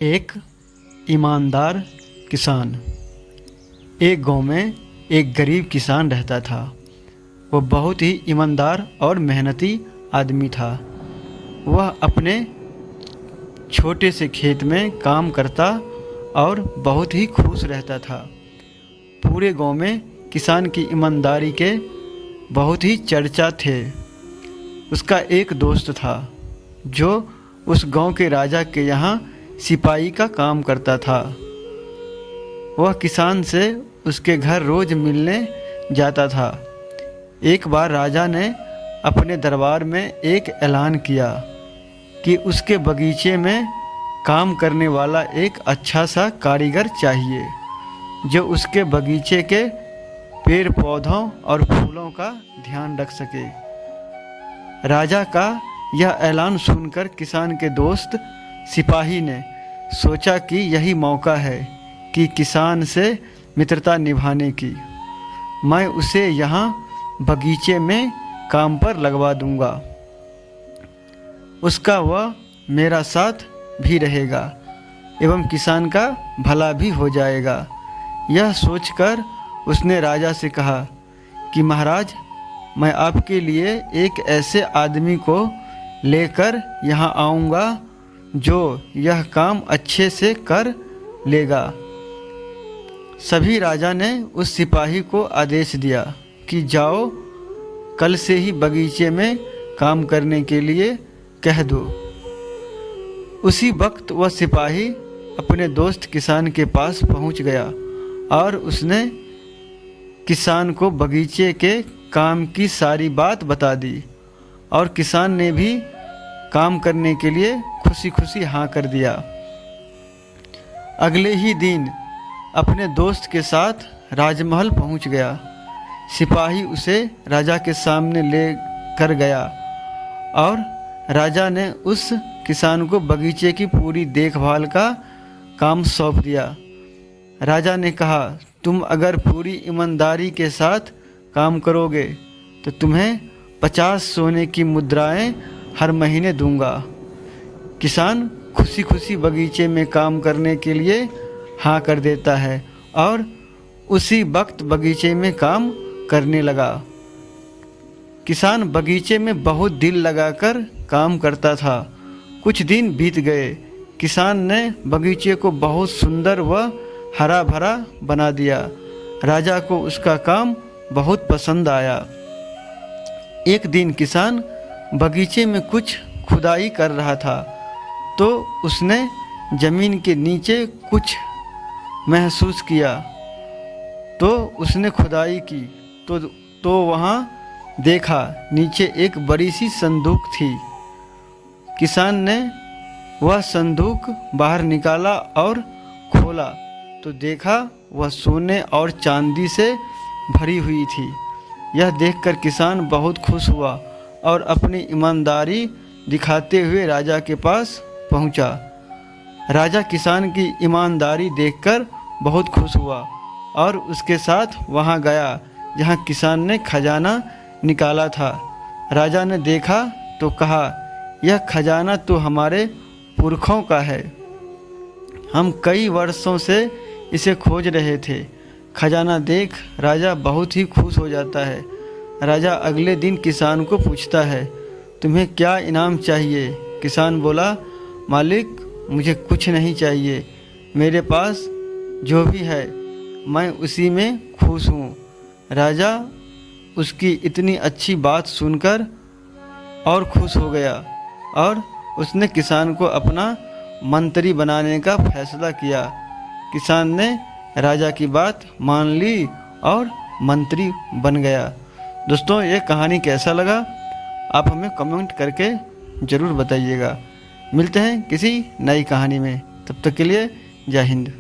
एक ईमानदार किसान। एक गांव में एक गरीब किसान रहता था। वह बहुत ही ईमानदार और मेहनती आदमी था। वह अपने छोटे से खेत में काम करता और बहुत ही खुश रहता था। पूरे गांव में किसान की ईमानदारी के बहुत ही चर्चा थे। उसका एक दोस्त था जो उस गांव के राजा के यहाँ सिपाही का काम करता था। वह किसान से उसके घर रोज मिलने जाता था। एक बार राजा ने अपने दरबार में एक ऐलान किया कि उसके बगीचे में काम करने वाला एक अच्छा सा कारीगर चाहिए जो उसके बगीचे के पेड़ पौधों और फूलों का ध्यान रख सके। राजा का यह ऐलान सुनकर किसान के दोस्त सिपाही ने सोचा कि यही मौका है कि किसान से मित्रता निभाने की। मैं उसे यहाँ बगीचे में काम पर लगवा दूंगा। उसका वह मेरा साथ भी रहेगा एवं किसान का भला भी हो जाएगा। यह सोचकर उसने राजा से कहा कि महाराज, मैं आपके लिए एक ऐसे आदमी को लेकर यहाँ आऊँगा जो यह काम अच्छे से कर लेगा। सभी राजा ने उस सिपाही को आदेश दिया कि जाओ, कल से ही बगीचे में काम करने के लिए कह दो। उसी वक्त वह सिपाही अपने दोस्त किसान के पास पहुंच गया और उसने किसान को बगीचे के काम की सारी बात बता दी और किसान ने भी काम करने के लिए खुशी खुशी हाँ कर दिया। अगले ही दिन अपने दोस्त के साथ राजमहल पहुंच गया। सिपाही उसे राजा के सामने ले कर गया और राजा ने उस किसान को बगीचे की पूरी देखभाल का काम सौंप दिया। राजा ने कहा, तुम अगर पूरी ईमानदारी के साथ काम करोगे तो तुम्हें 50 सोने की मुद्राएं हर महीने दूंगा। किसान खुशी खुशी बगीचे में काम करने के लिए हाँ कर देता है और उसी वक्त बगीचे में काम करने लगा। किसान बगीचे में बहुत दिल लगाकर काम करता था। कुछ दिन बीत गए। किसान ने बगीचे को बहुत सुंदर व हरा भरा बना दिया। राजा को उसका काम बहुत पसंद आया। एक दिन किसान बगीचे में कुछ खुदाई कर रहा था तो उसने जमीन के नीचे कुछ महसूस किया। तो उसने खुदाई की तो वहाँ देखा नीचे एक बड़ी सी संदूक थी। किसान ने वह संदूक बाहर निकाला और खोला तो देखा वह सोने और चांदी से भरी हुई थी। यह देखकर किसान बहुत खुश हुआ और अपनी ईमानदारी दिखाते हुए राजा के पास पहुंचा। राजा किसान की ईमानदारी देखकर बहुत खुश हुआ और उसके साथ वहां गया जहां किसान ने खजाना निकाला था। राजा ने देखा तो कहा, यह खजाना तो हमारे पुरखों का है। हम कई वर्षों से इसे खोज रहे थे। खजाना देख राजा बहुत ही खुश हो जाता है। राजा अगले दिन किसान को पूछता है, तुम्हें क्या इनाम चाहिए? किसान बोला, मालिक, मुझे कुछ नहीं चाहिए। मेरे पास जो भी है मैं उसी में खुश हूँ। राजा उसकी इतनी अच्छी बात सुनकर और खुश हो गया और उसने किसान को अपना मंत्री बनाने का फैसला किया। किसान ने राजा की बात मान ली और मंत्री बन गया। दोस्तों, ये कहानी कैसा लगा आप हमें कमेंट करके ज़रूर बताइएगा। मिलते हैं किसी नई कहानी में, तब तक के लिए जय हिंद।